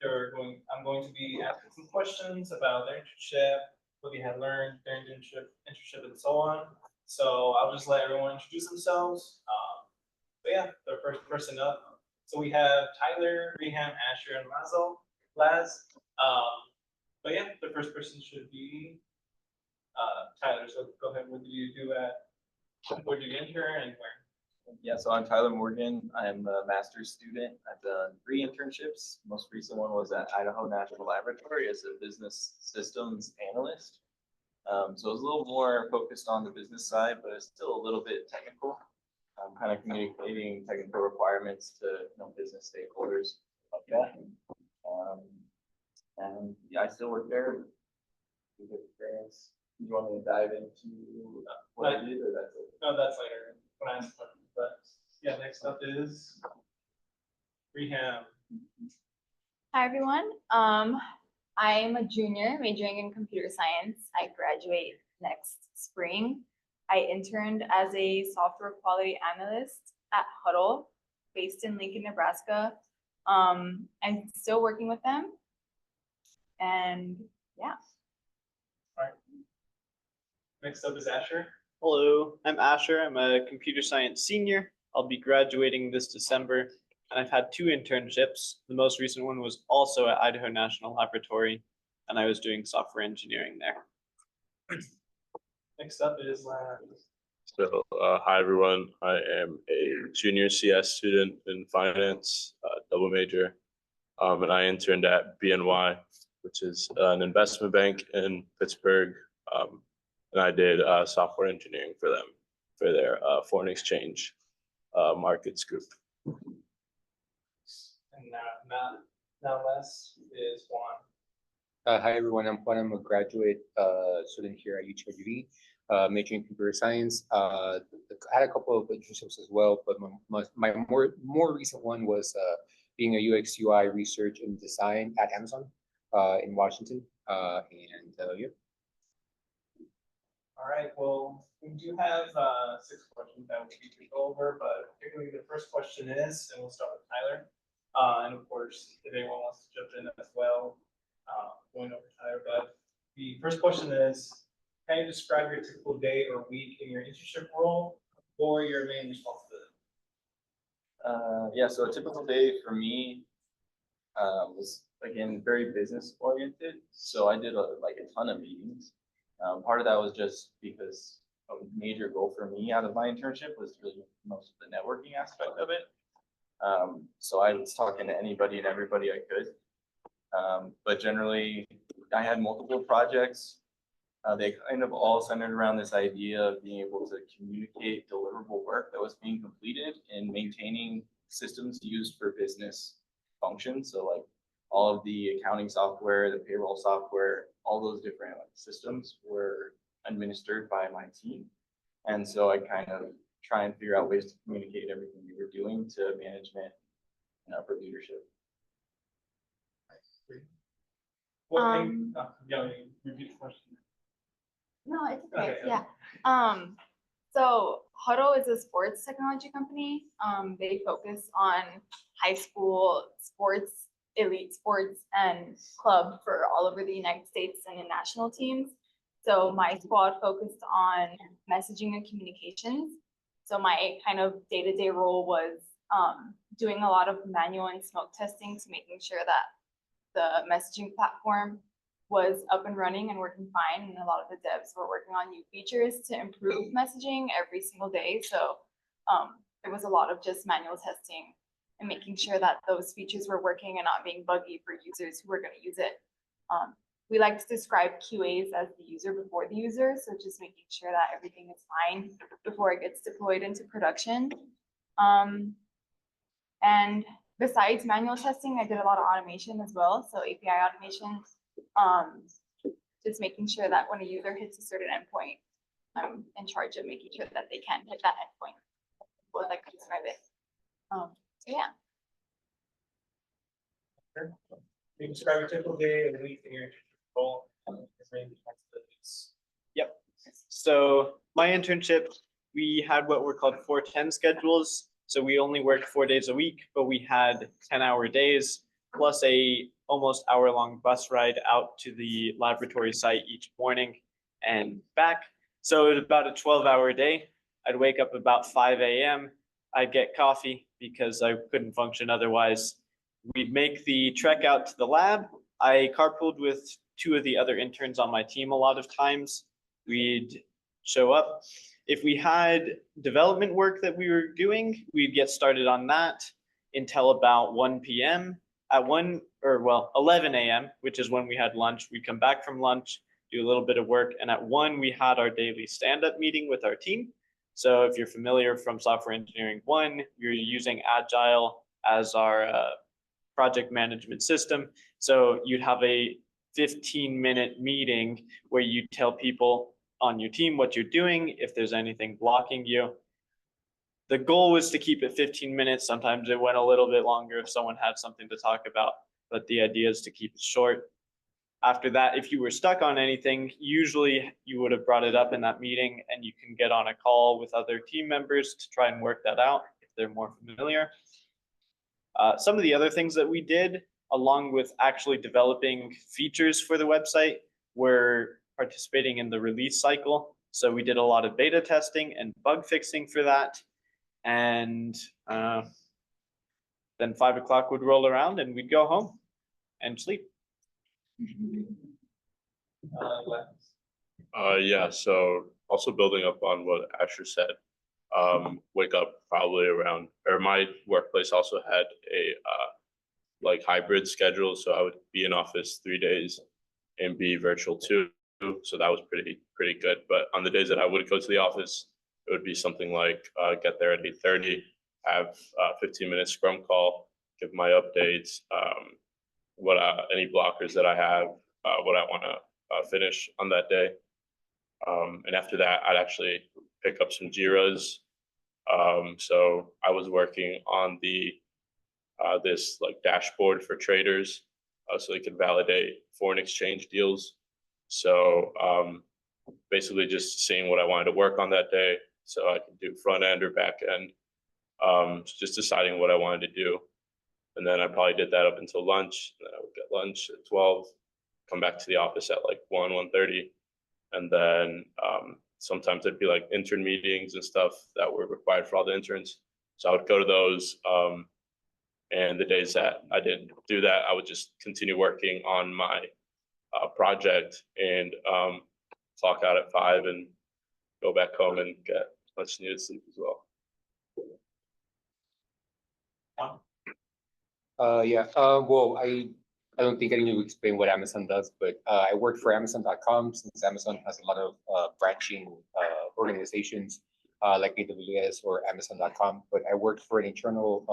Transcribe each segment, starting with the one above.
I'm going to be asking some questions about their internship, what they had learned during the internship, and so on. So I'll just let everyone introduce themselves. But yeah, the first person up. So we have Tyler, Reham, Asher, and Laz. But yeah, the first person should be Tyler. So go ahead. What did you do where did you intern and where? Yeah, so I'm Tyler Morgan. I'm a master's student. I've done 3 internships. Most recent one was at Idaho National Laboratory as a business systems analyst. So it was a little more focused on the business side, but it's still a little bit technical. Kind of communicating technical requirements to business stakeholders like that. And yeah, I still work there. Good experience. You want me to dive into what I did, or that's it? No, that's later when I ask questions. But yeah, next up is Reham. Hi everyone. I'm a junior majoring in computer science. I graduate next spring. I interned as a software quality analyst at Hudl, based in Lincoln, Nebraska. I'm still working with them. And yeah. All right. Next up is Asher. Hello, I'm Asher. I'm a computer science senior. I'll be graduating this December, and I've had 2 internships. The most recent one was also at Idaho National Laboratory, and I was doing software engineering there. Next up is Laz. So, hi everyone. I am a junior CS student in finance, double major, and I interned at BNY, which is an investment bank in Pittsburgh. And I did software engineering for them, for their foreign exchange markets group. And now less is Juan. Hi everyone, I'm Juan. I'm a graduate student here at UTRGV, majoring in computer science. I had a couple of internships as well, but my more recent one was being a UX UI research and design at Amazon in Washington. Yeah. All right, well, we do have 6 questions that we need to go over, but particularly the first question is, and we'll start with Tyler. And of course, if anyone wants to jump in as well, going over Tyler. But the first question is, can you describe your typical day or week in your internship role or your main responsibility? Yeah, so a typical day for me was, again, very business oriented. So I did a ton of meetings. Part of that was just because a major goal for me out of my internship was really most of the networking aspect of it. So I was talking to anybody and everybody I could. But generally, I had multiple projects. They kind of all centered around this idea of being able to communicate deliverable work that was being completed and maintaining systems used for business functions. So like all of the accounting software, the payroll software, all those different systems were administered by my team. And so I kind of try and figure out ways to communicate everything we were doing to management and upper leadership. Repeat the question. No, it's okay. Okay. Yeah. So Hudl is a sports technology company. They focus on high school sports, elite sports, and club for all over the United States and in national teams. So my squad focused on messaging and communications. So my kind of day-to-day role was doing a lot of manual and smoke testing to making sure that the messaging platform was up and running and working fine. And a lot of the devs were working on new features to improve messaging every single day. So it was a lot of just manual testing and making sure that those features were working and not being buggy for users who were going to use it. We like to describe QAs as the user before the user. So just making sure that everything is fine before it gets deployed into production. And besides manual testing, I did a lot of automation as well. So API automation, just making sure that when a user hits a certain endpoint, I'm in charge of making sure that they can hit that endpoint. What I could describe it. So yeah. Sure. You can describe a typical day or week in your role. Yep. So my internship, we had what were called 4-10 schedules. So we only worked 4 days a week, but we had 10-hour days. plus a almost hour-long bus ride out to the laboratory site each morning and back. So it was about a 12-hour day. I'd wake up about 5 a.m. I'd get coffee because I couldn't function otherwise. We'd make the trek out to the lab. I carpooled with two of the other interns on my team a lot of times. We'd show up. If we had development work that we were doing, we'd get started on that until about 1 p.m. At 11 a.m., which is when we had lunch. We'd come back from lunch, do a little bit of work, and at 1, we had our daily stand-up meeting with our team. So if you're familiar from Software Engineering 1, you're using Agile as our project management system. So you'd have a 15-minute meeting where you tell people on your team what you're doing, if there's anything blocking you. The goal was to keep it 15 minutes. Sometimes it went a little bit longer if someone had something to talk about, but the idea is to keep it short. After that, if you were stuck on anything, usually you would have brought it up in that meeting and you can get on a call with other team members to try and work that out if they're more familiar. Some of the other things that we did, along with actually developing features for the website, were participating in the release cycle. So we did a lot of beta testing and bug fixing for that. And then 5 o'clock would roll around and we'd go home and sleep. Yeah, so also building up on what Asher said, wake up probably around, or my workplace also had a like hybrid schedule. So I would be in office 3 days and be virtual 2. So that was pretty good. But on the days that I would go to the office, it would be something like get there at 8:30, have 15-minute scrum call, give my updates, any blockers that I have, what I want to finish on that day. And after that, I'd actually pick up some JIRAs. So I was working on this like dashboard for traders, so they could validate foreign exchange deals. So basically just seeing what I wanted to work on that day, so I could do front end or back end, just deciding what I wanted to do. And then I probably did that up until lunch. And then I would get lunch at 12, come back to the office at like 1:30. And then sometimes there'd be like intern meetings and stuff that were required for all the interns. So I would go to those. And the days that I didn't do that, I would just continue working on my project and clock out at 5 and go back home and get much needed sleep as well. Well, I don't think I need to explain what Amazon does, but I worked for Amazon.com, since Amazon has a lot of branching organizations like AWS or Amazon.com. But I worked for an internal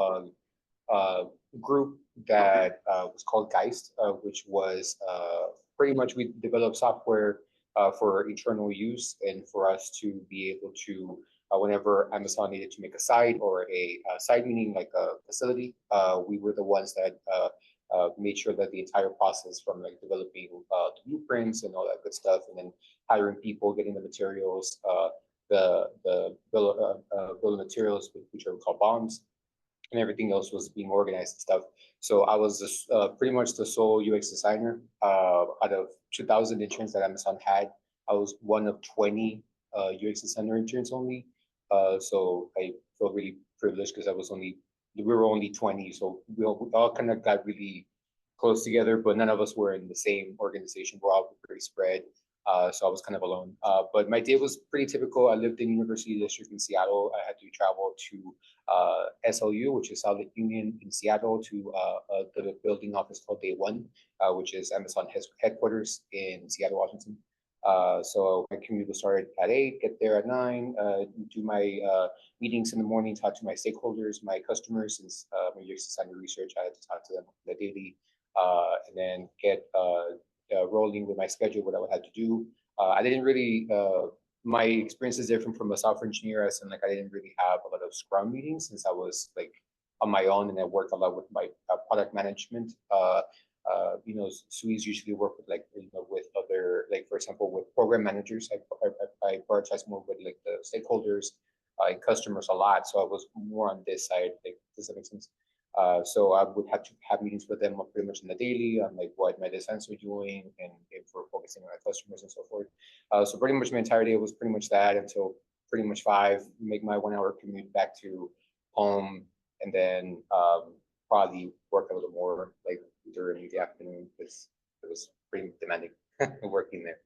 group that was called Geist, which was pretty much, we developed software for internal use and for us to be able to, whenever Amazon needed to make a site or a site, meaning like a facility, we were the ones that made sure that the entire process, from like developing the blueprints and all that good stuff, and then hiring people, getting the materials, the bill of materials, which are called bombs, and everything else was being organized and stuff. So I was just, pretty much the sole UX designer. Out of 2,000 interns that Amazon had, I was one of 20 UX designer interns only. So I felt really privileged because we were only 20, so we all kind of got really close together, but none of us were in the same organization. We're all pretty spread. So I was kind of alone. But my day was pretty typical. I lived in University District in Seattle. I had to travel to SLU, which is South Lake Union in Seattle, to the building office called Day One, which is Amazon headquarters in Seattle, Washington. So my commute was started at 8, get there at 9, do my meetings in the morning, talk to my stakeholders, my customers, since my UX designer research, I had to talk to them on the daily, and then get rolling with my schedule, what I would have to do. I didn't really, my experience is different from a software engineer, as in like I didn't really have a lot of Scrum meetings since I was like on my own, and I worked a lot with my product management. You know, SUIs usually work with, like, you know, with other, like, for example, with program managers. I prioritize more with like the stakeholders and customers a lot. So I was more on this side. Like, does that make sense? So I would have to have meetings with them pretty much on the daily on like what my designs are doing and if we're focusing on our customers and so forth. So pretty much my entire day was pretty much that until pretty much 5, make my 1-hour commute back to home, and then probably work a little more like during the afternoon because it was pretty demanding working there.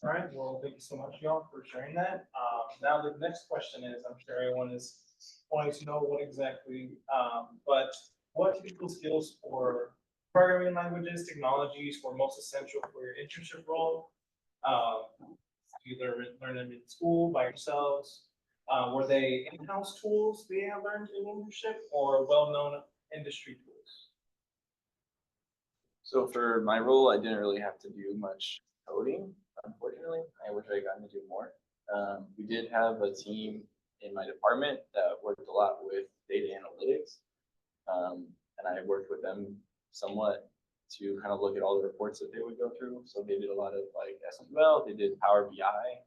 All right, well, thank you so much, y'all, for sharing that. Now the next question is, I'm sure everyone is wanting to know what exactly, but what typical skills for programming languages, technologies were most essential for your internship role? You learn them in school by yourselves. Were they in-house tools they have learned in internship or well-known industry tools? So for my role, I didn't really have to do much coding, unfortunately. I wish I had gotten to do more. We did have a team in my department that worked a lot with data analytics. And I worked with them somewhat to kind of look at all the reports that they would go through. So they did a lot of like SQL, they did Power BI.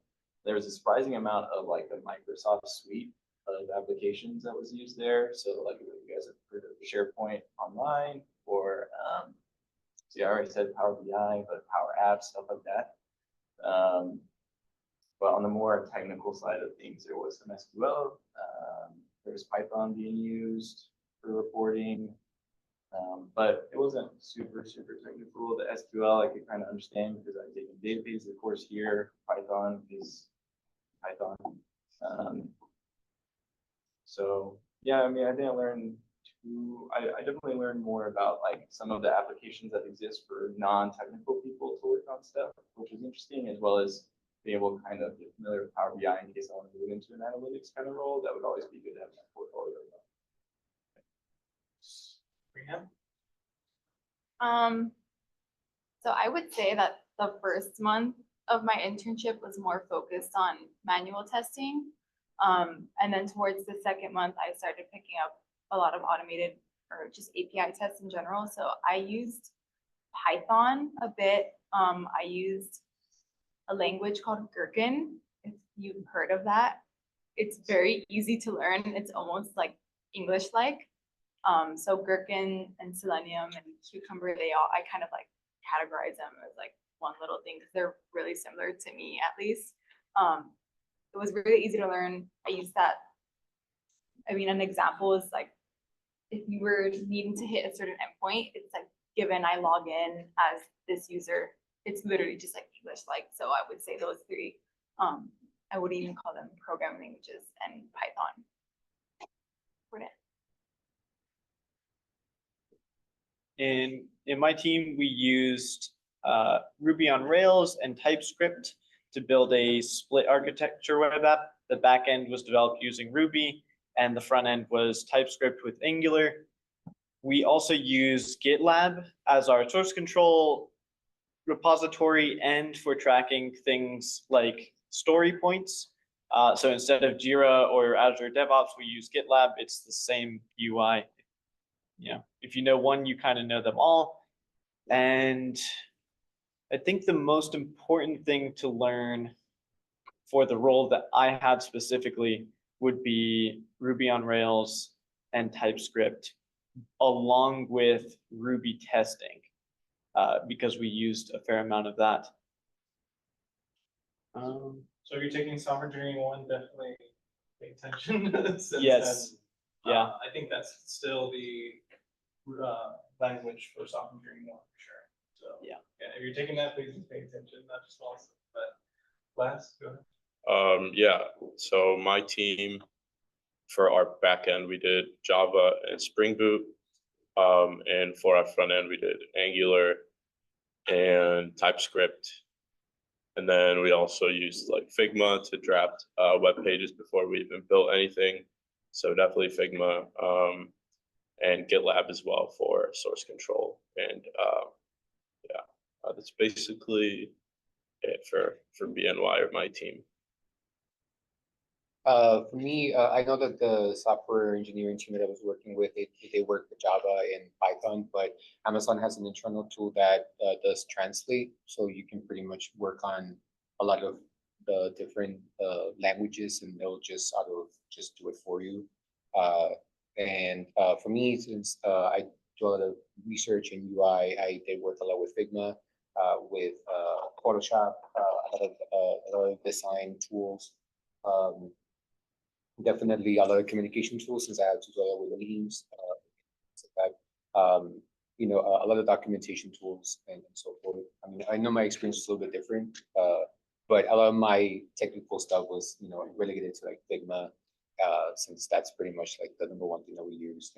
There was a surprising amount of like the Microsoft suite of applications that was used there. So like you guys have heard of SharePoint Online or see, I already said Power BI, but Power Apps, stuff like that. But on the more technical side of things, there was some SQL. There was Python being used for reporting, but it wasn't super technical. The SQL I could kind of understand because I take a database, of course. Here, Python is Python. So yeah, I mean, I didn't learn I definitely learned more about like some of the applications that exist for non-technical people to work on stuff, which was interesting, as well as being able to kind of get familiar with Power BI in case I want to move into an analytics kind of role. That would always be good to have in my portfolio. Reham? So I would say that the first month of my internship was more focused on manual testing. And then towards the second month, I started picking up a lot of automated or just API tests in general. So I used Python a bit. I used a language called Gherkin, if you've heard of that. It's very easy to learn. It's almost like English-like. So Gherkin and Selenium and Cucumber, I kind of like categorize them as like one little thing because they're really similar to me, at least. It was really easy to learn. I used that. I mean, an example is like, if you were needing to hit a certain endpoint, it's like, given I log in as this user, it's literally just like English-like. So I would say those 3, I would even call them programming languages and Python. In my team, we used Ruby on Rails and TypeScript to build a split architecture web app. The back end was developed using Ruby, and the front end was TypeScript with Angular. We also use GitLab as our source control repository and for tracking things like story points. So instead of Jira or Azure DevOps, we use GitLab. It's the same UI. If you know one, you kind of know them all. And I think the most important thing to learn for the role that I had specifically would be Ruby on Rails and TypeScript, along with Ruby testing, because we used a fair amount of that. So if you're taking summer during one, definitely pay attention. Yes. Yeah. I think that's still the language for sophomore engineering one for sure. So Yeah. If you're taking that, please pay attention, not just also, but last, go ahead. Yeah, so my team, for our back end, we did Java and Spring Boot. And for our front end, we did Angular and TypeScript. And then we also used like Figma to draft web pages before we even built anything. So definitely Figma, and GitLab as well for source control. And that's basically it for BNY or my team. For me, I know that the software engineering team that I was working with, they work with Java and Python, but Amazon has an internal tool that does translate. So you can pretty much work on a lot of the different languages and they'll just do it for you. And for me, since I do a lot of research in UI, I did work a lot with Figma, with Photoshop, a lot of design tools. Um, Definitely a lot of communication tools since I have to do a lot with meetings, things like that. A lot of documentation tools and so forth. I mean, I know my experience is a little bit different, but a lot of my technical stuff was, relegated to like Figma, since that's pretty much like the number one thing that we use,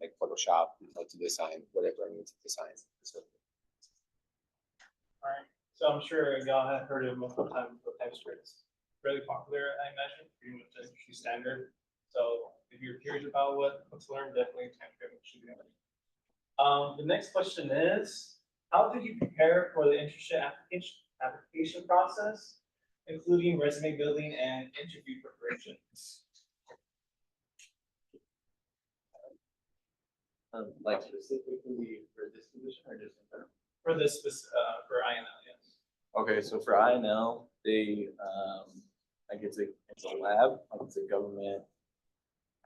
like Photoshop, to design whatever I need to design. So, Alright, so I'm sure y'all have heard of multiple times of TypeScript. Really popular, I imagine, pretty much the industry standard. So if you're curious about what to learn, definitely TypeScript should be. The next question is, how did you prepare for the internship application process, including resume building and interview preparation? Like specifically for this position or just in general? For this, for INL, yes. Okay, so for INL, they, like it's a lab, like it's a government.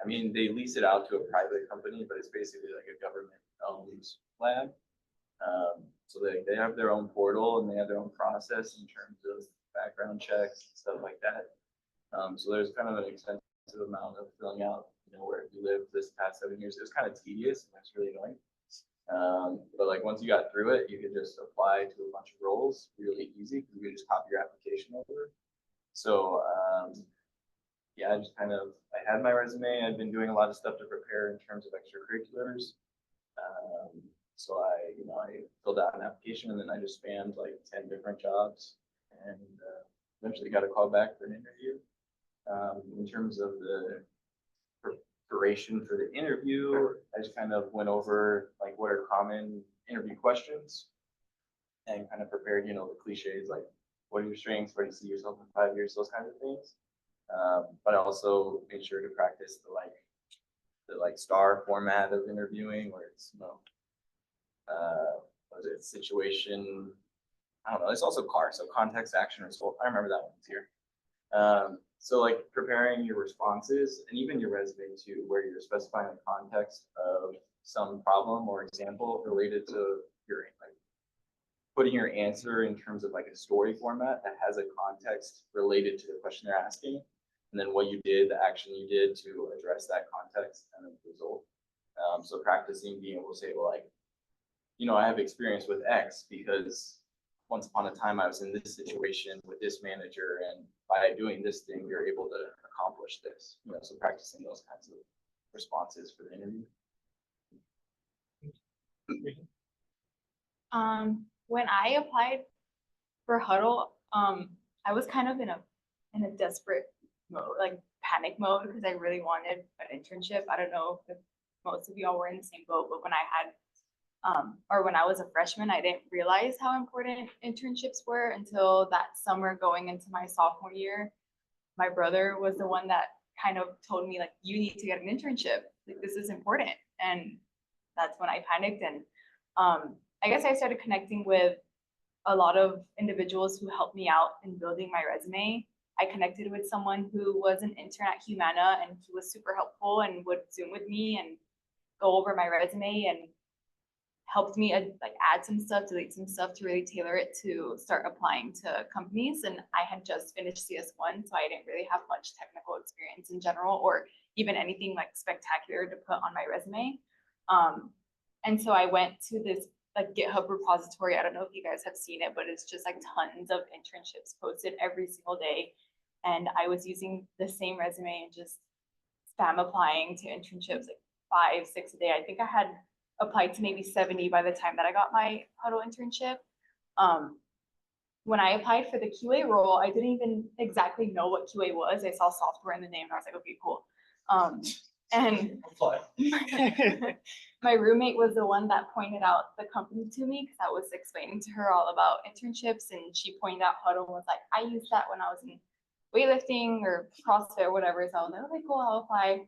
I mean, they lease it out to a private company, but it's basically like a government-owned lab. So they have their own portal and they have their own process in terms of background checks and stuff like that. So there's kind of an extensive amount of filling out, where you live this past 7 years. It was kind of tedious and that's really annoying. But like once you got through it, you could just apply to a bunch of roles really easy because you could just copy your application over. So yeah, I had my resume. I've been doing a lot of stuff to prepare in terms of extracurriculars. So I filled out an application and then I just spammed like 10 different jobs and eventually got a call back for an interview. In terms of the preparation for the interview, I just kind of went over like what are common interview questions and kind of prepared, the cliches like what are your strengths, where do you see yourself in 5 years, those kinds of things. But I also made sure to practice the star format of interviewing where it's, what is it, situation, I don't know, it's also CAR, so context, action, result. I remember that one's here. So like preparing your responses and even your resume too, where you're specifying the context of some problem or example related to your, like putting your answer in terms of like a story format that has a context related to the question they're asking. And then what you did, the action you did to address that context and the result. So practicing being able to say, well, like, I have experience with X because once upon a time I was in this situation with this manager, and by doing this thing, you're able to accomplish this. So practicing those kinds of responses for the interview. When I applied for Hudl, I was kind of in a desperate mode, like panic mode, because I really wanted an internship. I don't know if most of y'all were in the same boat, but when I had or when I was a freshman, I didn't realize how important internships were until that summer going into my sophomore year. My brother was the one that kind of told me, like, you need to get an internship. Like, this is important. And that's when I panicked. And I guess I started connecting with a lot of individuals who helped me out in building my resume. I connected with someone who was an intern at Humana, and he was super helpful and would Zoom with me and go over my resume and helped me add some stuff, delete some stuff to really tailor it to start applying to companies. And I had just finished CS1, so I didn't really have much technical experience in general, or even anything like spectacular to put on my resume. And so I went to this like GitHub repository. I don't know if you guys have seen it, but it's just like tons of internships posted every single day. And I was using the same resume and just spam applying to internships like 5, 6 a day. I think I had applied to maybe 70 by the time that I got my Hudl internship. When I applied for the QA role, I didn't even exactly know what QA was. I saw software in the name and I was like, okay, cool. And my roommate was the one that pointed out the company to me because I was explaining to her all about internships, and she pointed out Hudl and was like, I used that when I was in weightlifting or CrossFit or whatever. So I was like, okay, cool, I'll apply.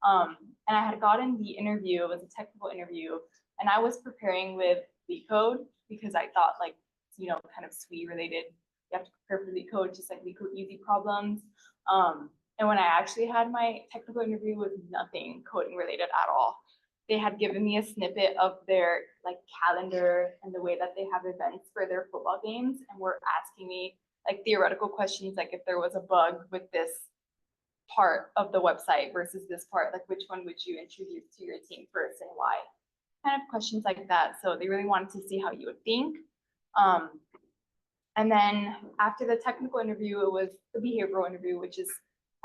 And I had gotten the interview. It was a technical interview, and I was preparing with LeetCode because I thought, like, kind of SWE related. You have to prepare for LeetCode, just like LeetCode easy problems. And when I actually had my technical interview, it was nothing coding related at all. They had given me a snippet of their like calendar and the way that they have events for their football games, and were asking me like theoretical questions, like if there was a bug with this part of the website versus this part, like which one would you introduce to your team first and why? Kind of questions like that. So they really wanted to see how you would think. And then after the technical interview, it was the behavioral interview, which is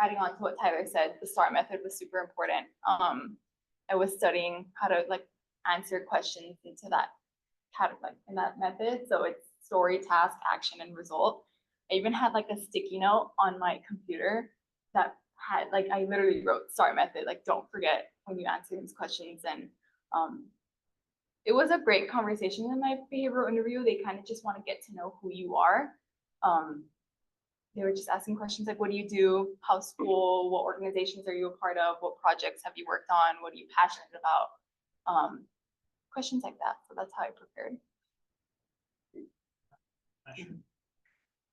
adding on to what Tyler said. The STAR method was super important. I was studying how to like answer questions into that kind of like in that method. So it's story, task, action, and result. I even had like a sticky note on my computer that had like, I literally wrote STAR method, like don't forget when you answer these questions. And it was a great conversation in my behavioral interview. They kind of just want to get to know who you are. They were just asking questions like, what do you do? How's school? What organizations are you a part of? What projects have you worked on? What are you passionate about? Questions like that. So that's how I prepared.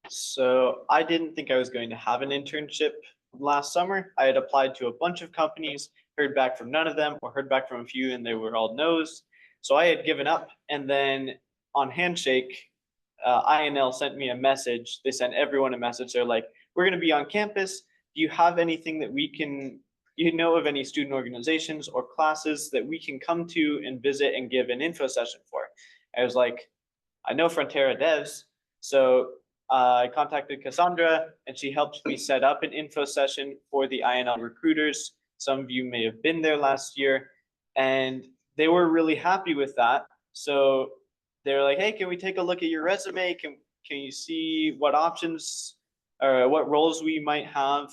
So I didn't think I was going to have an internship last summer. I had applied to a bunch of companies, heard back from none of them, or heard back from a few and they were all no's. So I had given up. And then on Handshake, INL sent me a message. They sent everyone a message. They're like, we're going to be on campus. Do you have anything that we can, you know, of any student organizations or classes that we can come to and visit and give an info session for? I was like, I know Frontera devs. So I contacted Cassandra and she helped me set up an info session for the INL recruiters. Some of you may have been there last year and they were really happy with that. So they're like, hey, can we take a look at your resume? Can you see what options or what roles we might have?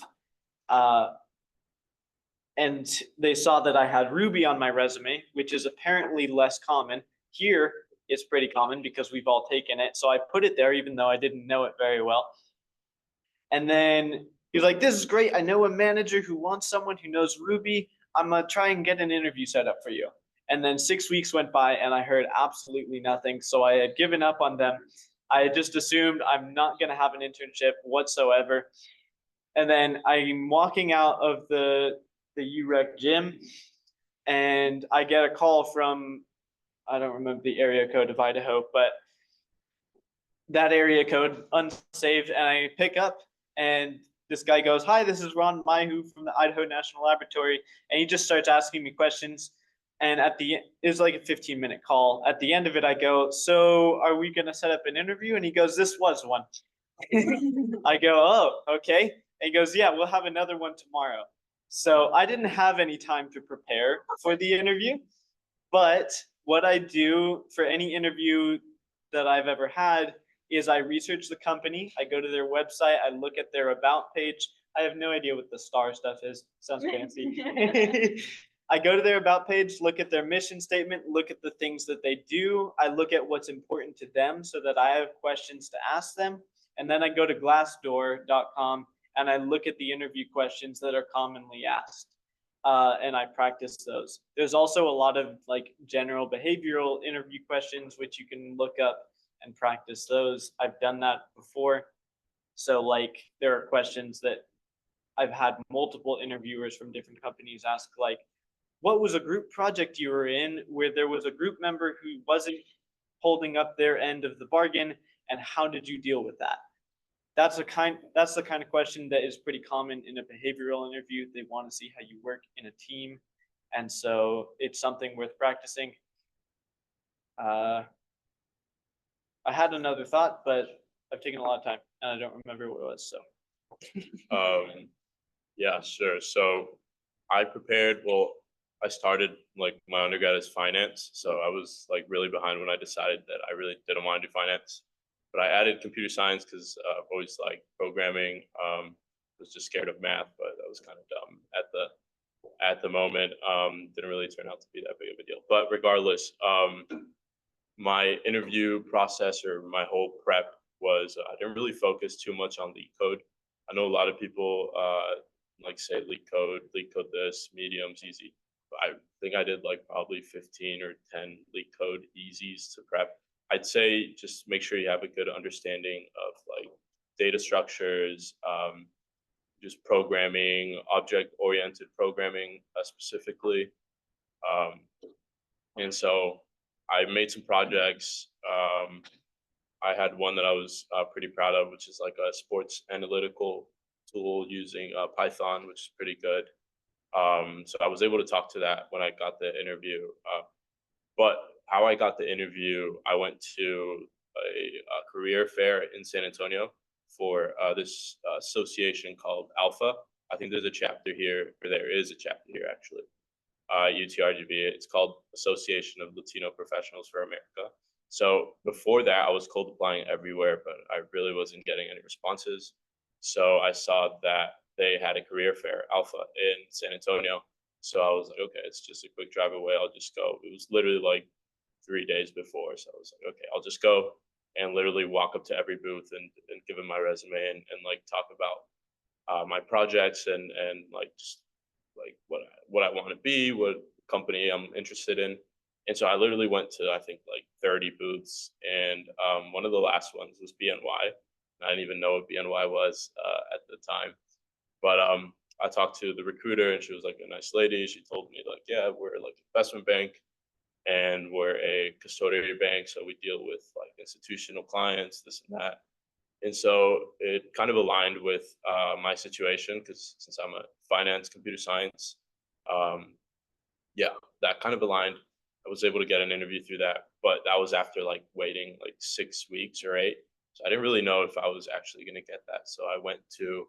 And they saw that I had Ruby on my resume, which is apparently less common. Here, it's pretty common because we've all taken it. So I put it there even though I didn't know it very well. And then he's like, this is great. I know a manager who wants someone who knows Ruby. I'm gonna try and get an interview set up for you. And then 6 weeks went by and I heard absolutely nothing. So I had given up on them. I had just assumed I'm not gonna have an internship whatsoever. And then I'm walking out of the UREC gym and I get a call from, I don't remember the area code of Idaho, but that area code unsaved, and I pick up and this guy goes, hi, this is Ron Maihu from the Idaho National Laboratory. And he just starts asking me questions. And at the end, it was like a 15-minute call. At the end of it, I go, so are we gonna set up an interview? And he goes, this was one. I go, oh, okay. And he goes, yeah, we'll have another one tomorrow. So I didn't have any time to prepare for the interview, but what I do for any interview that I've ever had is I research the company. I go to their website. I look at their about page. I have no idea what the star stuff is. Sounds fancy. I go to their about page, look at their mission statement, look at the things that they do. I look at what's important to them so that I have questions to ask them. And then I go to glassdoor.com and I look at the interview questions that are commonly asked. And I practice those. There's also a lot of like general behavioral interview questions, which you can look up and practice those. I've done that before. So like there are questions that I've had multiple interviewers from different companies ask, like, what was a group project you were in where there was a group member who wasn't holding up their end of the bargain, and how did you deal with that? That's the kind of question that is pretty common in a behavioral interview. They want to see how you work in a team. And so it's something worth practicing. I had another thought, but I've taken a lot of time and I don't remember what it was, so. Yeah, sure. So I prepared, well, I started like my undergrad as finance. So I was like really behind when I decided that I really didn't want to do finance. But I added computer science because I've always liked programming. Was just scared of math, but that was kind of dumb at the moment. Didn't really turn out to be that big of a deal. But regardless, my interview process or my whole prep was I didn't really focus too much on leak code. I know a lot of people like say leak code this, medium's easy. I think I did like probably 15 or 10 leak code easies to prep. I'd say just make sure you have a good understanding of like data structures, just programming, object-oriented programming specifically. And so I made some projects. I had one that I was pretty proud of, which is like a sports analytical tool using Python, which is pretty good. So I was able to talk to that when I got the interview. But how I got the interview, I went to a career fair in San Antonio for this association called Alpha. I think there's a chapter here, or there is a chapter here actually. UTRGV. It's called Association of Latino Professionals for America. So before that, I was cold applying everywhere, but I really wasn't getting any responses. So I saw that they had a career fair, Alpha, in San Antonio. So I was like, okay, it's just a quick drive away. I'll just go. It was literally like 3 days before. So I was like, okay, I'll just go and literally walk up to every booth and give them my resume and like talk about my projects and like just like what I want to be, what company I'm interested in. And so I literally went to, I think, like 30 booths, and one of the last ones was BNY. I didn't even know what BNY was at the time, but I talked to the recruiter, and she was like a nice lady. She told me like, yeah, we're like an investment bank, and we're a custodial bank, so we deal with like institutional clients, this and that. And so it kind of aligned with my situation because since I'm a finance, computer science, yeah, that kind of aligned. I was able to get an interview through that, but that was after like waiting like 6 weeks or 8. So I didn't really know if I was actually going to get that. So I went to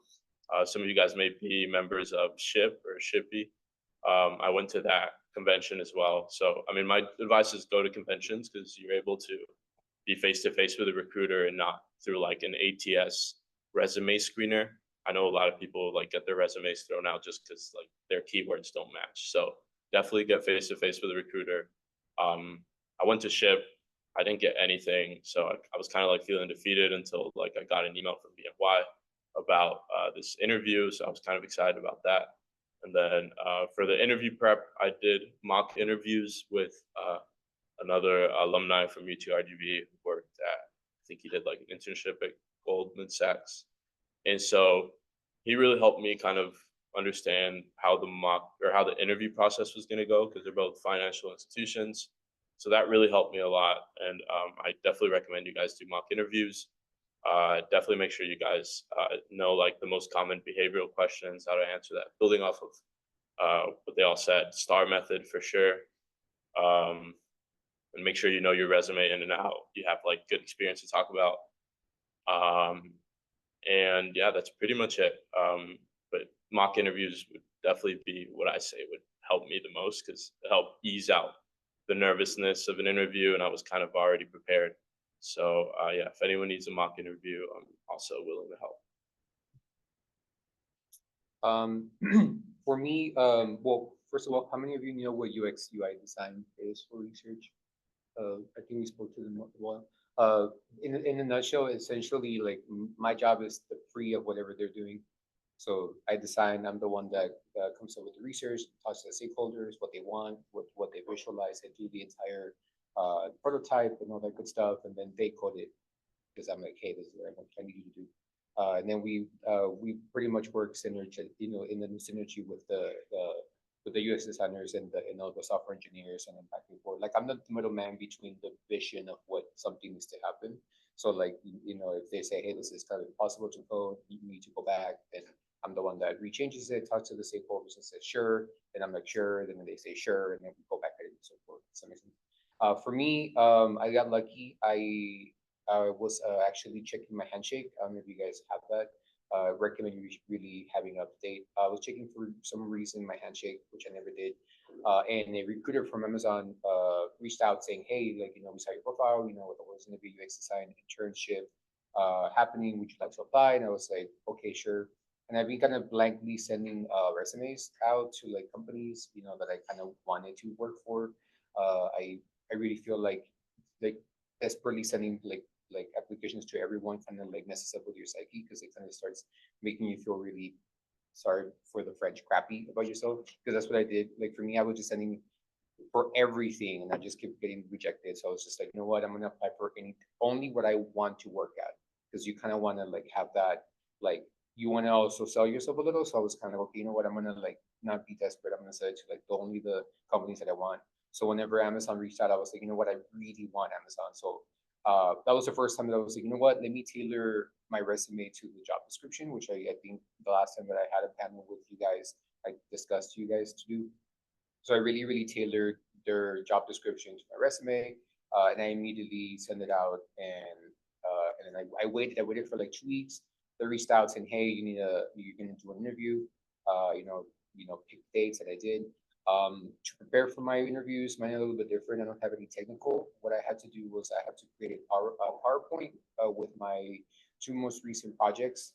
some of you guys may be members of SHIP or SHIPy. I went to that convention as well. So I mean, my advice is go to conventions because you're able to be face to face with a recruiter and not through like an ATS resume screener. I know a lot of people like get their resumes thrown out just because like their keywords don't match. So definitely get face to face with a recruiter. I went to SHIP. I didn't get anything, so I was kind of like feeling defeated until like I got an email from BNY about this interview. So I was kind of excited about that. And then for the interview prep, I did mock interviews with another alumni from UTRGV who worked at, I think he did like an internship at Goldman Sachs. And so he really helped me kind of understand how the mock or how the interview process was going to go because they're both financial institutions. So that really helped me a lot. And I definitely recommend you guys do mock interviews. Definitely make sure you guys know like the most common behavioral questions, how to answer that, building off of what they all said, STAR method for sure. And make sure you know your resume in and out. You have like good experience to talk about. And yeah, that's pretty much it. But mock interviews would definitely be what I say would help me the most because it helped ease out the nervousness of an interview, and I was kind of already prepared. So yeah, if anyone needs a mock interview, I'm also willing to help. For me, well, first of all, how many of you know what UX UI design is for research? I think we spoke to them well. In a nutshell, essentially, like my job is the free of whatever they're doing. So I design. I'm the one that comes up with the research, talks to the stakeholders, what they want, what they visualize. I do the entire prototype and all that good stuff, and then they code it because I'm like, hey, this is what I need you to do. And then we pretty much work synergy, in the synergy with the UX designers and all the software engineers and then back and forth. Like I'm not the middleman between the vision of what something needs to happen. So like, if they say, hey, this is kind of impossible to code, you need to go back, then I'm the one that rechanges it, talks to the stakeholders and says, sure. And I'm like, sure. Then they say, sure. And then we go back at it and so forth. Does that make sense? For me, I got lucky. I was actually checking my handshake. I don't know if you guys have that. Recommend you really having an update. I was checking for some reason my handshake, which I never did. And a recruiter from Amazon reached out saying, hey, like, we saw your profile, with the was going to be UX design internship happening. Would you like to apply? And I was like, okay, sure. And I've been kind of blankly sending resumes out to like companies, that I kind of wanted to work for. I really feel like desperately sending like applications to everyone kind of like messes up with your psyche because it kind of starts making you feel really, sorry for the French, crappy about yourself, because that's what I did. Like for me, I was just sending for everything and I just kept getting rejected. So I was just like, you know what, I'm gonna apply for only what I want to work at, because you kind of want to like have that, like you want to also sell yourself a little. So I was kind of like, okay, you know what, I'm gonna like not be desperate. I'm gonna sell it to like only the companies that I want. So whenever Amazon reached out, I was like, you know what, I really want Amazon. So that was the first time that I was like, you know what, let me tailor my resume to the job description, which I think the last time that I had a panel with you guys, I discussed to you guys to do. So I really, really tailored their job description to my resume, and I immediately sent it out. And then I waited. I waited for like 2 weeks. They reached out saying, "Hey, you're gonna do an interview. Pick dates." And I did. To prepare for my interviews, mine are a little bit different. I don't have any technical. What I had to do was I had to create a PowerPoint with my two most recent projects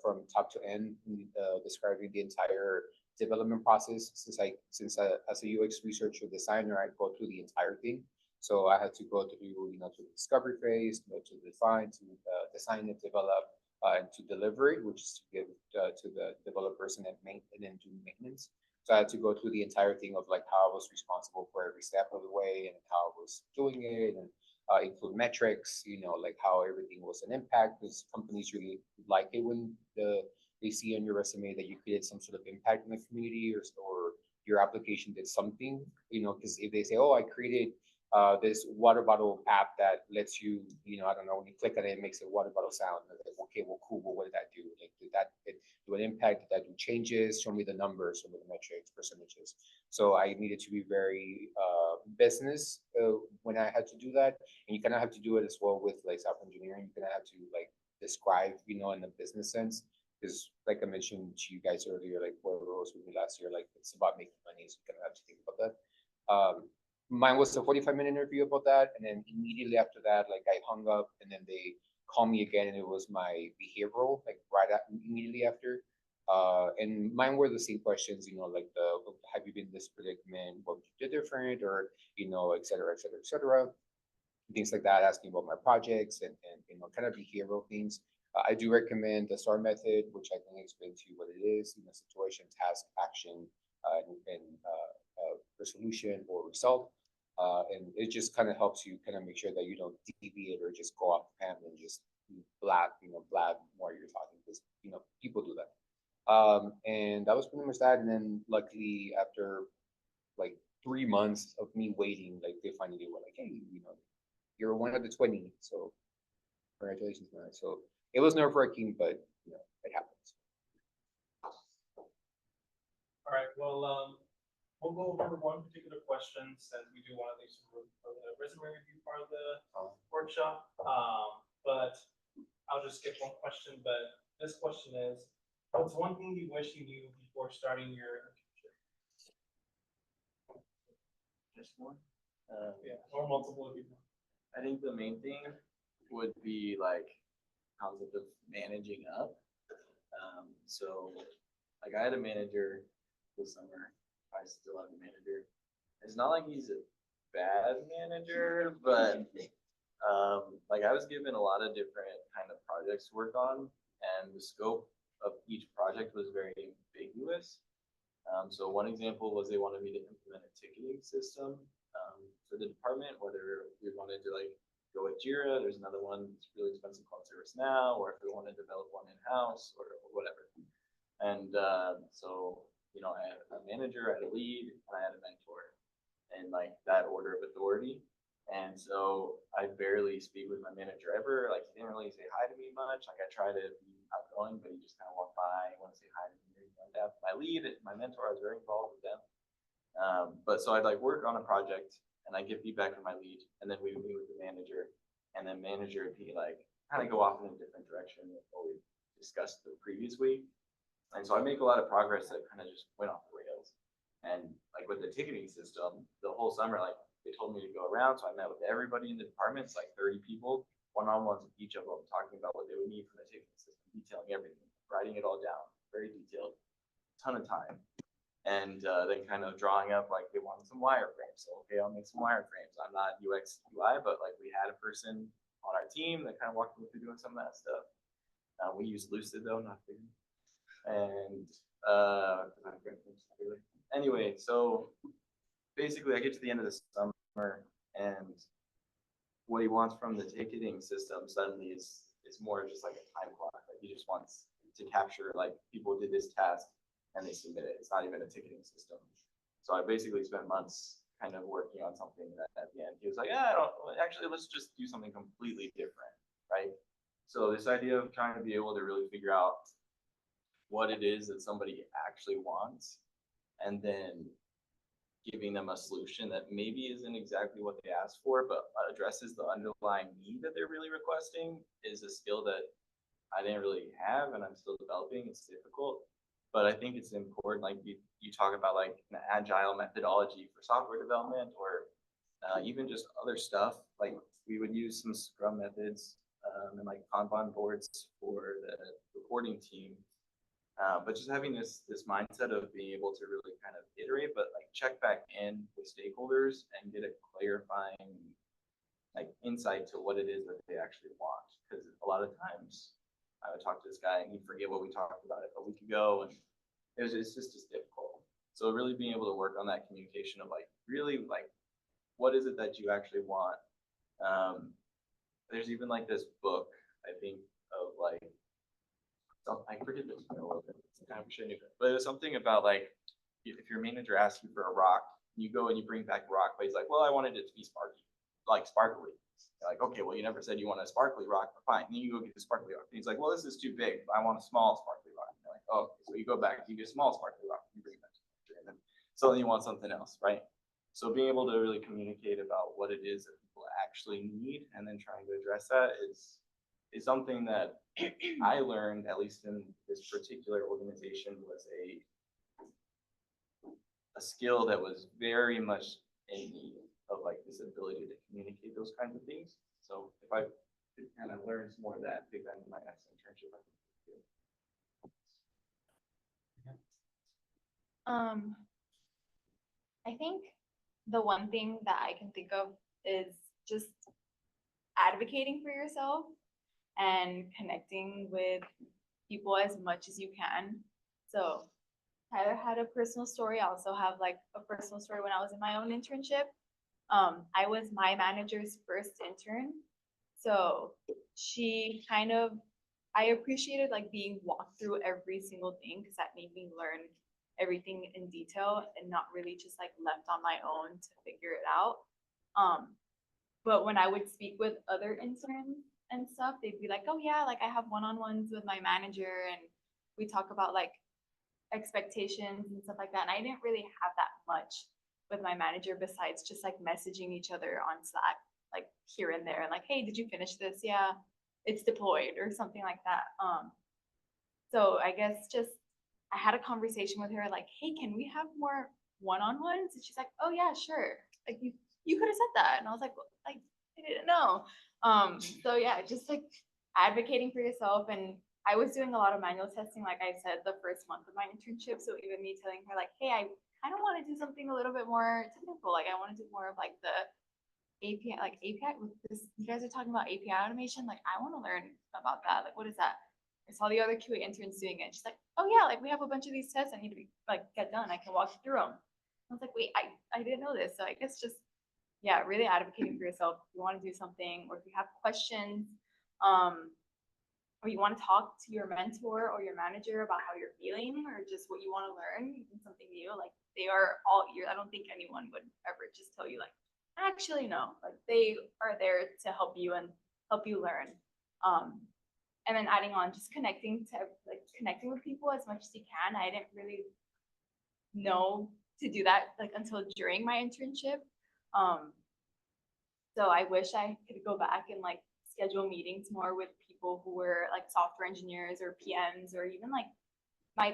from top to end, describing the entire development process. Since as a UX researcher designer, I go through the entire thing. So I had to go through, to the discovery phase, to define, to design it, develop, and to deliver it, which is to give to the developers and then do maintenance. So I had to go through the entire thing of like how I was responsible for every step of the way and how I was doing it, and include metrics, like how everything was an impact, because companies really like it when they see on your resume that you created some sort of impact in the community, or your application did something, because if they say, oh, I created this water bottle app that lets you, I don't know, when you click on it, it makes a water bottle sound. Like, okay, well, cool, but what did that do? Like, did that do an impact? Did that do changes? Show me the numbers, show me the metrics, percentages. So I needed to be very business when I had to do that. And you kind of have to do it as well with like software engineering. You kind of have to like describe, in a business sense. Because like I mentioned to you guys earlier, like whoever was with me last year, like it's about making money. So you kind of have to think about that. Mine was a 45-minute interview about that. And then immediately after that, like I hung up, and then they called me again, and it was my behavioral, like immediately after. And mine were the same questions, like have you been in this predicament? What would you do different? Or, et cetera, et cetera, et cetera. Things like that, asking about my projects and kind of behavioral things. I do recommend the STAR method, which I can explain to you what it is, situation, task, action, and resolution or result. And it just kind of helps you kind of make sure that you don't deviate or just go off the pan and just blab while you're talking, because, people do that. And that was pretty much that. And then luckily after like 3 months of me waiting, like they finally were like, hey, you're one of the 20. So congratulations, man. So it was nerve-wracking, but it happens. All right, well, we'll go over one particular question since we do want to leave some room for the resume review part of the workshop. But I'll just skip one question. But this question is, what's one thing you wish you knew before starting your internship? Just one. Yeah, or multiple if you want. I think the main thing would be like concept of managing up. So like I had a manager this summer. I still have a manager. It's not like he's a bad manager, but like I was given a lot of different kind of projects to work on, and the scope of each project was very ambiguous. So one example was they wanted me to implement a ticketing system for the department, whether we wanted to like go with Jira. There's another one that's really expensive called ServiceNow, or if we want to develop one in-house or whatever. And so, I had a manager, I had a lead, and I had a mentor, and like that order of authority. And so I barely speak with my manager ever. Like he didn't really say hi to me much. Like I try to be outgoing, but he just kind of walked by, want to say hi to me. My lead, my mentor, I was very involved with them. But so I'd like work on a project, and I get feedback from my lead, and then we would meet with the manager, and then manager would be like kind of go off in a different direction than what we discussed the previous week. And so I make a lot of progress that kind of just went off the rails. And like with the ticketing system, the whole summer, like they told me to go around. So I met with everybody in the departments, like 30 people, one-on-ones with each of them, talking about what they would need from the ticketing system, detailing everything, writing it all down, very detailed, ton of time. And then kind of drawing up, like they wanted some wireframes. So, okay, I'll make some wireframes. I'm not UX UI, but like we had a person on our team that kind of walked me through doing some of that stuff. We used Lucid though, not Figma. And anyway, so basically I get to the end of the summer, and what he wants from the ticketing system suddenly is more just like a time clock. Like he just wants to capture like people did this task and they submit it. It's not even a ticketing system. So I basically spent months kind of working on something that at the end he was like, yeah, I don't actually, let's just do something completely different, right? So this idea of trying to be able to really figure out what it is that somebody actually wants, and then giving them a solution that maybe isn't exactly what they asked for, but addresses the underlying need that they're really requesting, is a skill that I didn't really have and I'm still developing. It's difficult, but I think it's important. Like you talk about like an agile methodology for software development, or even just other stuff. Like we would use some Scrum methods and like Kanban boards for the reporting team. But just having this mindset of being able to really kind of iterate, but like check back in with stakeholders and get a clarifying like insight to what it is that they actually want. Because a lot of times I would talk to this guy and he'd forget what we talked about a week ago, and it's just as difficult. So really being able to work on that communication of like really like what is it that you actually want. There's even like this book, I think, of like, I forget this a little bit. I wish I knew that. But it was something about like, if your manager asks you for a rock, you go and you bring back a rock, but he's like, well, I wanted it to be sparky, like sparkly. You're like, okay, well, you never said you want a sparkly rock, but fine. And then you go get the sparkly rock. And he's like, well, this is too big. I want a small sparkly rock. And you're like, oh, okay. So you go back, you get a small sparkly rock, you bring it back to the manager, and then suddenly you want something else, right? So being able to really communicate about what it is that people actually need and then trying to address that is something that I learned, at least in this particular organization, was a skill that was very much in need of like this ability to communicate those kinds of things. So if I could kind of learn some more of that, I think that in my next internship, I think it'd be good. I think the one thing that I can think of is just advocating for yourself and connecting with people as much as you can. So I had a personal story. I also have like a personal story when I was in my own internship. I was my manager's first intern. So she kind of, I appreciated like being walked through every single thing because that made me learn everything in detail and not really just like left on my own to figure it out. But when I would speak with other interns and stuff, they'd be like, oh yeah, like I have one-on-ones with my manager and we talk about like expectations and stuff like that. And I didn't really have that much with my manager besides just like messaging each other on Slack, like here and there, and like, hey, did you finish this? Yeah, it's deployed or something like that. So I guess just I had a conversation with her like, hey, can we have more one-on-ones? And she's like, oh yeah, sure. Like you could have said that. And I was like, well, I didn't know. So yeah, just like advocating for yourself. And I was doing a lot of manual testing, like I said, the first month of my internship. So even me telling her like, hey, I kind of want to do something a little bit more technical. Like I want to do more of like the API with this. You guys are talking about API automation. Like I want to learn about that. Like, what is that? I saw the other QA interns doing it. She's like, oh yeah, like we have a bunch of these tests I need to be like get done. I can walk you through them. I was like, wait, I didn't know this. So I guess just, yeah, really advocating for yourself. If you want to do something, or if you have questions, or you want to talk to your mentor or your manager about how you're feeling, or just what you want to learn, even something new, like they are all ears. I don't think anyone would ever just tell you like, actually, no, like they are there to help you and help you learn. And then adding on, just connecting with people as much as you can. I didn't really know to do that like until during my internship. So I wish I could go back and like schedule meetings more with people who were like software engineers or PMs, or even like my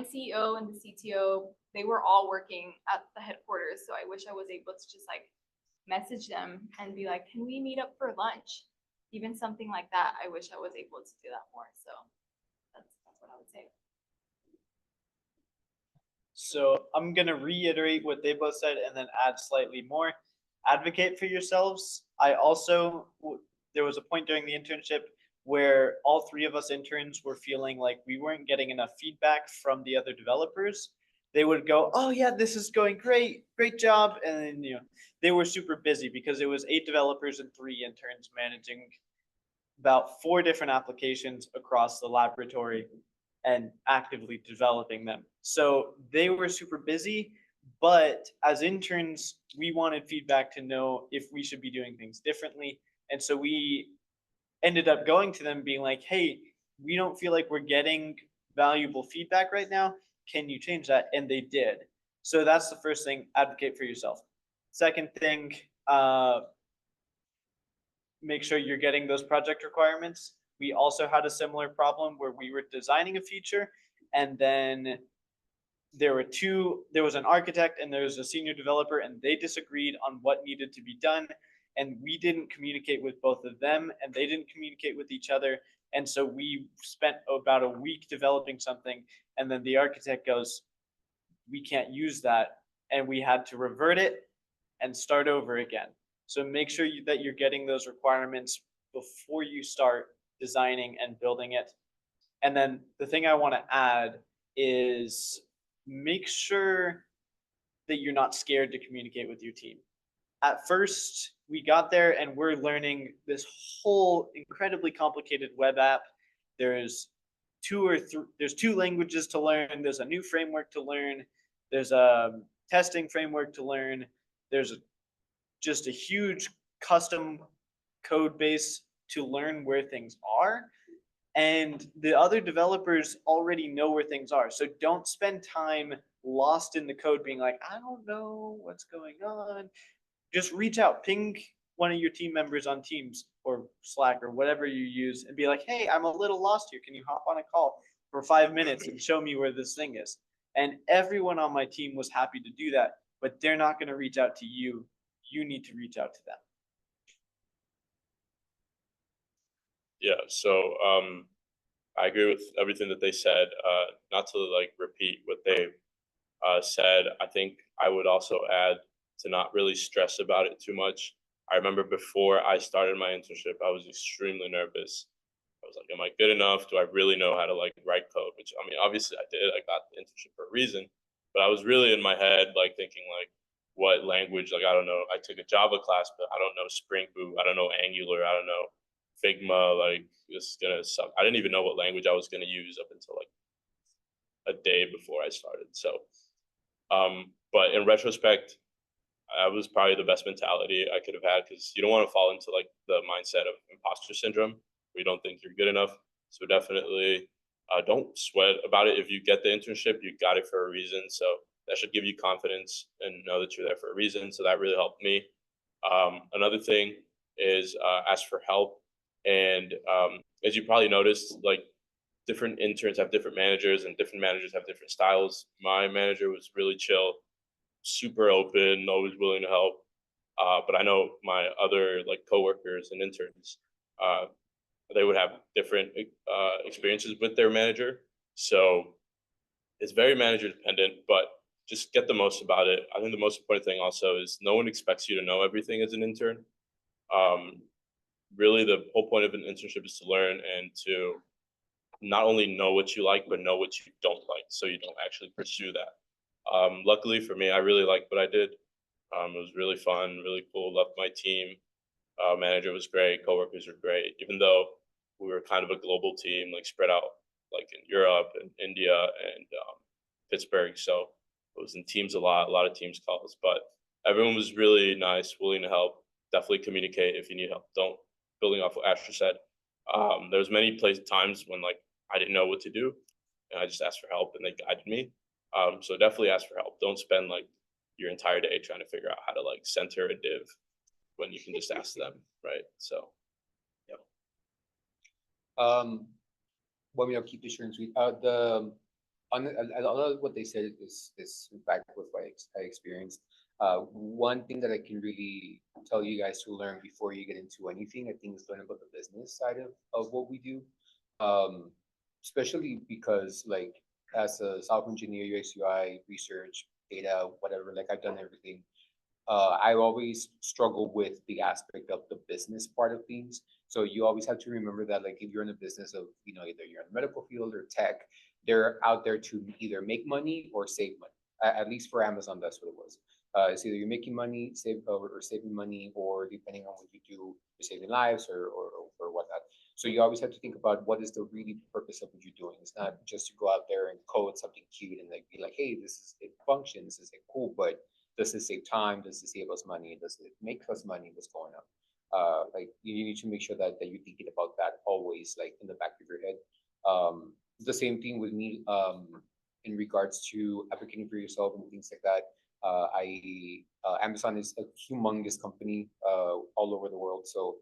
CEO and the CTO. They were all working at the headquarters. So I wish I was able to just like message them and be like, can we meet up for lunch? Even something like that. I wish I was able to do that more. So that's what I would say. So I'm going to reiterate what they both said and then add slightly more. Advocate for yourselves. There was a point during the internship where all three of us interns were feeling like we weren't getting enough feedback from the other developers. They would go, oh yeah, this is going great, great job. And then, they were super busy because it was 8 developers and 3 interns managing about 4 different applications across the laboratory. and actively developing them. So they were super busy, but as interns, we wanted feedback to know if we should be doing things differently. And so we ended up going to them being like, hey, we don't feel like we're getting valuable feedback right now. Can you change that? And they did. So that's the first thing, advocate for yourself. Second thing, make sure you're getting those project requirements. We also had a similar problem where we were designing a feature and then there was an architect and there was a senior developer and they disagreed on what needed to be done. And we didn't communicate with both of them and they didn't communicate with each other. And so we spent about a week developing something and then the architect goes, we can't use that. And we had to revert it and start over again. So make sure that you're getting those requirements before you start designing and building it. And then the thing I want to add is make sure that you're not scared to communicate with your team. At first, we got there and we're learning this whole incredibly complicated web app. There's two languages to learn. There's a new framework to learn. There's a testing framework to learn. There's just a huge custom code base to learn where things are. And the other developers already know where things are. So don't spend time lost in the code being like, I don't know what's going on. Just reach out, ping one of your team members on Teams or Slack or whatever you use and be like, hey, I'm a little lost here. Can you hop on a call for 5 minutes and show me where this thing is? And everyone on my team was happy to do that, but they're not going to reach out to you. You need to reach out to them. Yeah, so I agree with everything that they said. Not to like repeat what they said, I think I would also add to not really stress about it too much. I remember before I started my internship, I was extremely nervous. I was like, am I good enough? Do I really know how to like write code? Which I mean, obviously I did. I got the internship for a reason, but I was really in my head like thinking like, what language? Like I don't know. I took a Java class, but I don't know Spring Boot. I don't know Angular. I don't know Figma. Like it's gonna suck. I didn't even know what language I was gonna use up until like a day before I started. So, but in retrospect, I was probably the best mentality I could have had because you don't want to fall into like the mindset of imposter syndrome where you don't think you're good enough. So definitely don't sweat about it. If you get the internship, you got it for a reason. So that should give you confidence and know that you're there for a reason. So that really helped me. Another thing is ask for help. And as you probably noticed, like different interns have different managers and different managers have different styles. My manager was really chill, super open, always willing to help. But I know my other like coworkers and interns, they would have different experiences with their manager. So it's very manager dependent, but just get the most about it. I think the most important thing also is no one expects you to know everything as an intern. Really, the whole point of an internship is to learn and to not only know what you like, but know what you don't like, so you don't actually pursue that. Luckily for me, I really liked what I did. It was really fun, really cool. Loved my team. Manager was great. Coworkers were great. Even though we were kind of a global team, like spread out, like in Europe and India and Pittsburgh. So it was in teams a lot of teams calls. But everyone was really nice, willing to help. Definitely communicate if you need help. Don't building off what Asher said. There was many times when like I didn't know what to do, and I just asked for help, and they guided me. So definitely ask for help. Don't spend like your entire day trying to figure out how to like center a div when you can just ask them, right? So, yeah. Well, I'll keep this short and sweet. A lot of what they said is in fact with what I experienced. One thing that I can really tell you guys to learn before you get into anything, I think, is learn about the business side of what we do. Especially because like as a software engineer, UX UI, research, data, whatever, like I've done everything. I always struggle with the aspect of the business part of things. So you always have to remember that like if you're in the business of, either you're in the medical field or tech, they're out there to either make money or save money. At least for Amazon, that's what it was. It's either you're making money, or saving money, or depending on what you do, you're saving lives or whatnot. So you always have to think about what is the really purpose of what you're doing. It's not just to go out there and code something cute and like be like, hey, this is it functions, this is cool, but does it save time? Does it save us money? Does it make us money? What's going on? Like you need to make sure that you're thinking about that always, like in the back of your head. The same thing with me in regards to advocating for yourself and things like that. Amazon is a humongous company all over the world. So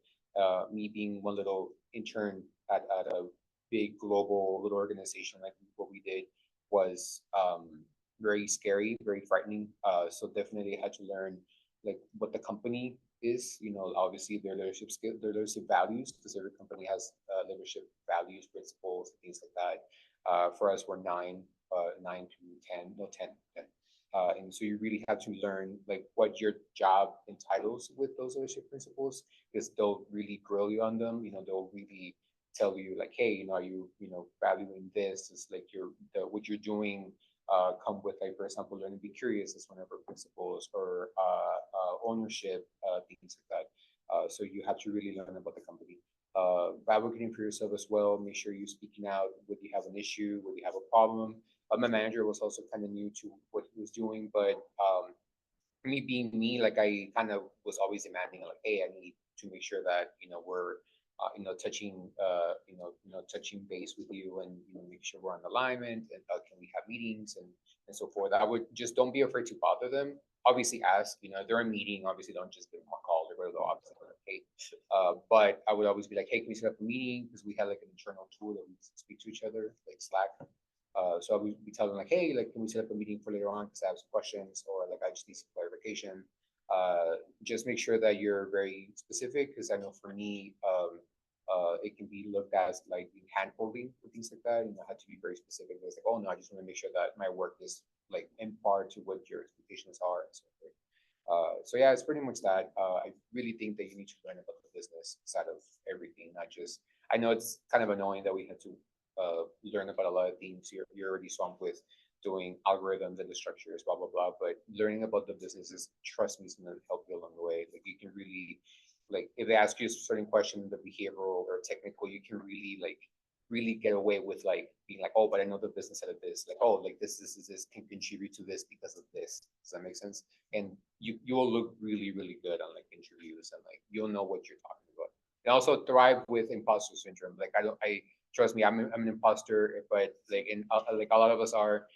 me being one little intern at a big global little organization like what we did was very scary, very frightening. So definitely had to learn like what the company is. You know, obviously their leadership skill, their leadership values, because every company has leadership values, principles, things like that. For us, we're 9 to 10, no 10, 10. And so you really have to learn like what your job entitles with those leadership principles, because they'll really grill you on them. You know, they'll really tell you like, hey, you know, are you, you know, valuing this? Is like what you're doing come with, like, for example, learn to be curious is one of our principles, or ownership, things like that. So you have to really learn about the company. Advocating for yourself as well. Make sure you're speaking out when you have an issue, when you have a problem. My manager was also kind of new to what he was doing, but me being me, like I kind of was always demanding, like, hey, I need to make sure that you know we're touching touching base with you, and you know make sure we're on alignment, and can we have meetings and so forth. I would just don't be afraid to bother them. Obviously, ask, you know, if they're in a meeting. Obviously, don't just give them a call. They're going to obviously be like, hey, but I would always be like, hey, can we set up a meeting? Because we had like an internal tool that we speak to each other, like Slack. So I would be telling them like, hey, like, can we set up a meeting for later on because I have some questions, or like I just need some clarification. Just make sure that you're very specific, because I know for me, it can be looked as like hand holding or things like that. You know, I had to be very specific. It's like, oh no, I just want to make sure that my work is like in par to what your expectations are and so forth. So yeah, it's pretty much that. I really think that you need to learn about the business side of everything, not just. I know it's kind of annoying that we had to learn about a lot of things. You're already swamped with doing algorithms and the structures, blah blah blah. But learning about the businesses, trust me, is going to help you along the way. Like you can really, like if they ask you a certain question, the behavioral or technical, you can really like really get away with like being like, oh, but I know the business side of this. Like, oh, like this can contribute to this because of this. Does that make sense? And you will look really really good on like interviews, and like you'll know what you're talking about. And also thrive with imposter syndrome. Like I trust me, I'm an imposter, but like like a lot of us are.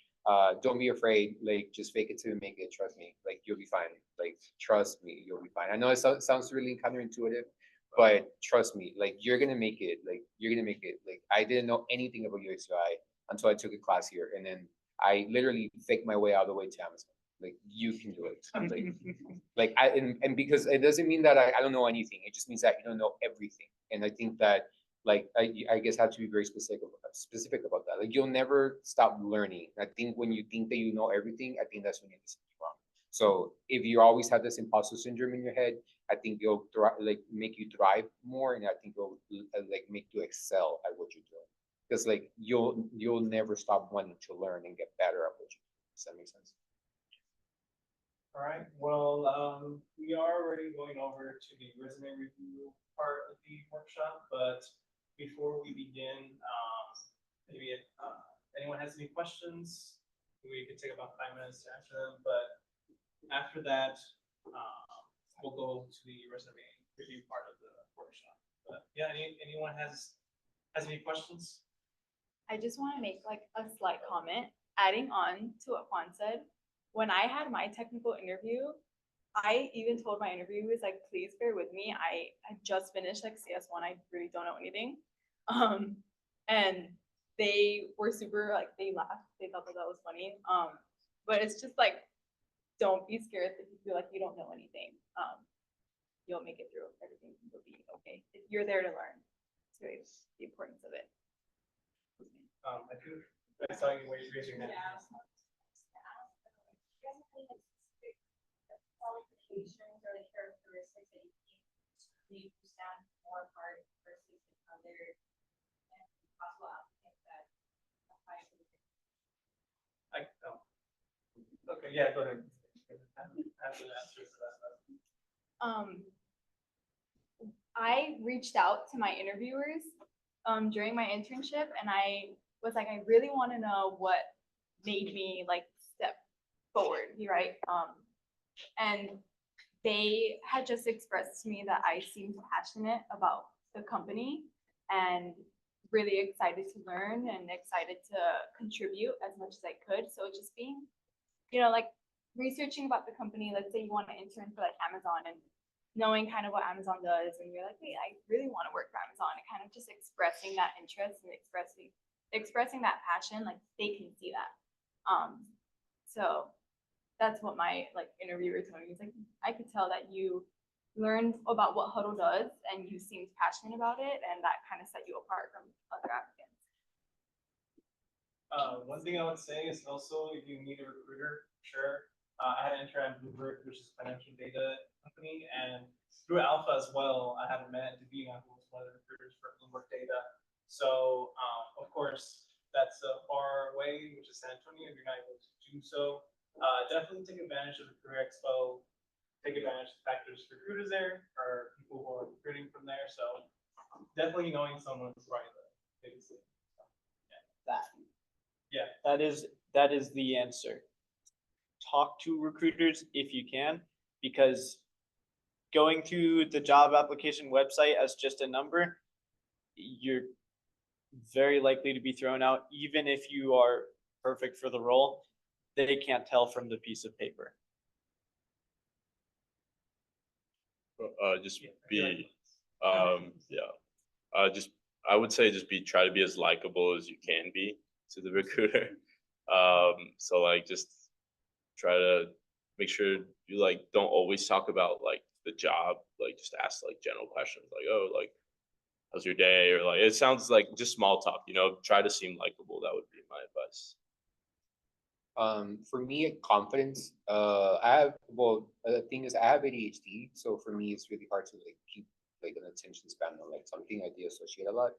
Don't be afraid. Like just fake it till you make it. Trust me. Like you'll be fine. Like trust me, you'll be fine. I know it sounds really counterintuitive, but trust me. Like you're gonna make it. Like you're gonna make it. Like I didn't know anything about UX/UI until I took a class here, and then I literally faked my way all the way to Amazon. Like you can do it. Like and because it doesn't mean that I don't know anything. It just means that you don't know everything. And I think that like I guess have to be very specific about that. Like you'll never stop learning. I think when you think that you know everything, I think that's when you're something wrong. So if you always have this imposter syndrome in your head, I think you'll like make you thrive more, and I think it'll like make you excel at what you're doing. Because like you'll never stop wanting to learn and get better at what you do. Does that make sense? All right, well, we are already going over to the resume review part of the workshop, but before we begin, maybe if anyone has any questions, we could take about 5 minutes to answer them, but after that, we'll go to the resume review part of the workshop. But yeah, anyone has any questions? I just want to make like a slight comment, adding on to what Juan said. When I had my technical interview, I even told my interviewers, like, please bear with me. I just finished like CS1. I really don't know anything. And they were super, like, they laughed. They thought that was funny. But it's just like, don't be scared if you feel like you don't know anything. You'll make it through. Everything will be okay. You're there to learn. So it's the importance of it. I saw you raise your hand. Qualifications or the characteristics that you think you stand more apart versus other possible applicants that apply to the. Okay, yeah, go ahead. I reached out to my interviewers during my internship, and I was like, I really want to know what made me like step forward, right? And they had just expressed to me that I seemed passionate about the company and really excited to learn and excited to contribute as much as I could. So just being, like researching about the company, let's say you want to intern for like Amazon and knowing kind of what Amazon does, and you're like, wait, I really want to work for Amazon, and kind of just expressing that interest and expressing that passion, like they can see that. So that's what my like interviewer told me. He's like, I could tell that you learned about what Hudl does and you seemed passionate about it, and that kind of set you apart from other applicants. One thing I would say is also if you need a recruiter, sure. I had an intern at Bloomberg, which is a financial data company, and through Alpha as well, I had met Davina, who was one of the recruiters for Bloomberg Data. So, of course, that's far away, which is San Antonio, if you're not able to do so. Definitely take advantage of the Career Expo, take advantage of the fact there's recruiters there, or people who are recruiting from there. So, definitely knowing someone is probably the biggest thing. So, yeah. That is the answer. Talk to recruiters if you can, because going through the job application website as just a number, you're very likely to be thrown out, even if you are perfect for the role. They can't tell from the piece of paper. Just be, just, I would say just try to be as likable as you can be to the recruiter. So like, just try to make sure you like, don't always talk about like the job, like just ask like general questions like, oh, like, how's your day? Or like, it sounds like just small talk, try to seem likable. That would be my advice. For me, confidence. The thing is, I have ADHD, so for me, it's really hard to like keep like an attention span on like something I de-associate a lot.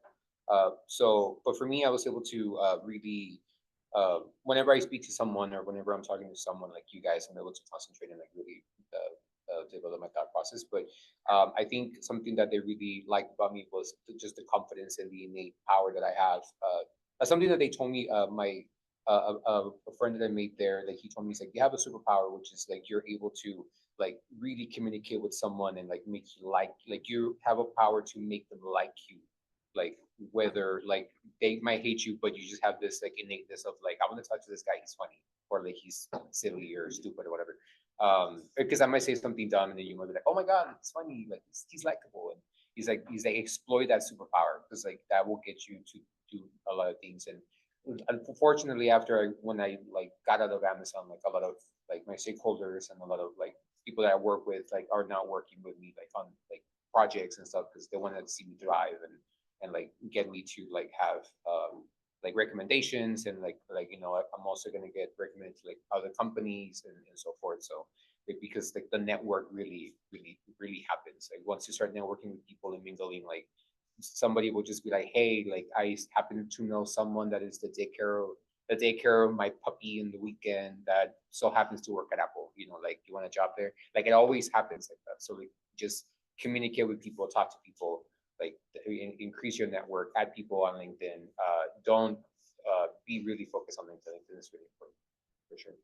But for me, I was able to really, whenever I speak to someone or whenever I'm talking to someone like you guys, I'm able to concentrate and like really develop my thought process. But I think something that they really liked about me was just the confidence and the innate power that I have. That's something that they told me. A friend that I made there, that he told me, he's like, you have a superpower, which is like you're able to like really communicate with someone and like make you like you have a power to make them like you, like whether like they might hate you, but you just have this like innateness of like, I want to talk to this guy, he's funny, or like he's silly or stupid or whatever. Because I might say something dumb and then you might be like, oh my god, it's funny, like he's likable, and he's like exploit that superpower, because like that will get you to do a lot of things. And unfortunately, when I like got out of Amazon, like a lot of like my stakeholders and a lot of like people that I work with like are now working with me like on like projects and stuff, because they wanted to see me thrive and like get me to like have like recommendations, and like I'm also gonna get recommended to like other companies and so forth. So like, because like the network really happens. Like once you start networking with people and mingling, like somebody will just be like, hey, like I happen to know someone that is the daycare of my puppy in the weekend that so happens to work at Apple, like you want a job there. Like it always happens like that. So like just communicate with people, talk to people, like increase your network, add people on LinkedIn. Don't be really focused on LinkedIn. LinkedIn is really important for sure.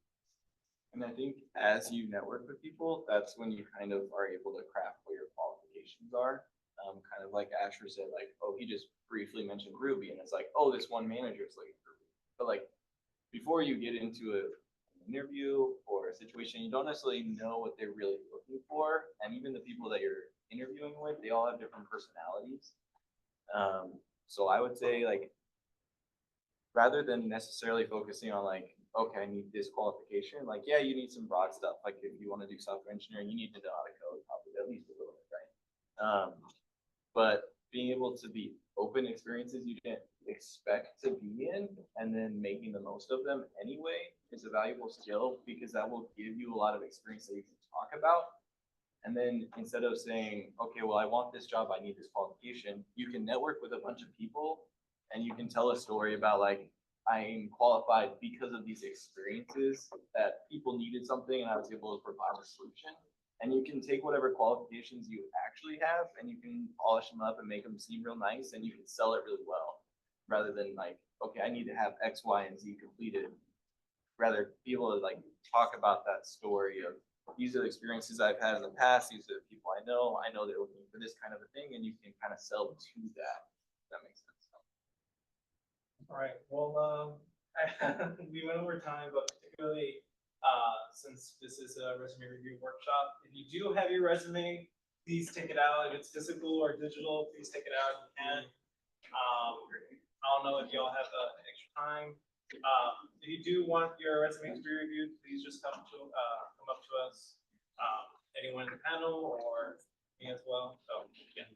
And I think as you network with people, that's when you kind of are able to craft what your qualifications are. Kind of like Asher said, like, oh, he just briefly mentioned Ruby, and it's like, oh, this one manager is looking for Ruby. But like, before you get into an interview or a situation, you don't necessarily know what they're really looking for. And even the people that you're interviewing with, they all have different personalities. So I would say, like, rather than necessarily focusing on like, okay, I need this qualification, like, yeah, you need some broad stuff. Like if you want to do software engineering, you need to know how to code, probably at least a little bit, right? But being able to be open experiences you didn't expect to be in, and then making the most of them anyway, is a valuable skill, because that will give you a lot of experience that you can talk about. And then instead of saying, okay, well, I want this job, I need this qualification, you can network with a bunch of people and you can tell a story about like, I'm qualified because of these experiences that people needed something and I was able to provide a solution. And you can take whatever qualifications you actually have and you can polish them up and make them seem real nice and you can sell it really well. Rather than like, okay, I need to have X, Y, and Z completed. Rather be able to like talk about that story of these are the experiences I've had in the past, these are the people I know they're looking for this kind of a thing, and you can kind of sell to that. If that makes sense. All right, well, we went over time, but particularly, since this is a resume review workshop, if you do have your resume, please take it out. If it's physical or digital, please take it out if you can. I don't know if y'all have extra time. If you do want your resume to be reviewed, please just come up to us, anyone in the panel or me as well. So, yeah.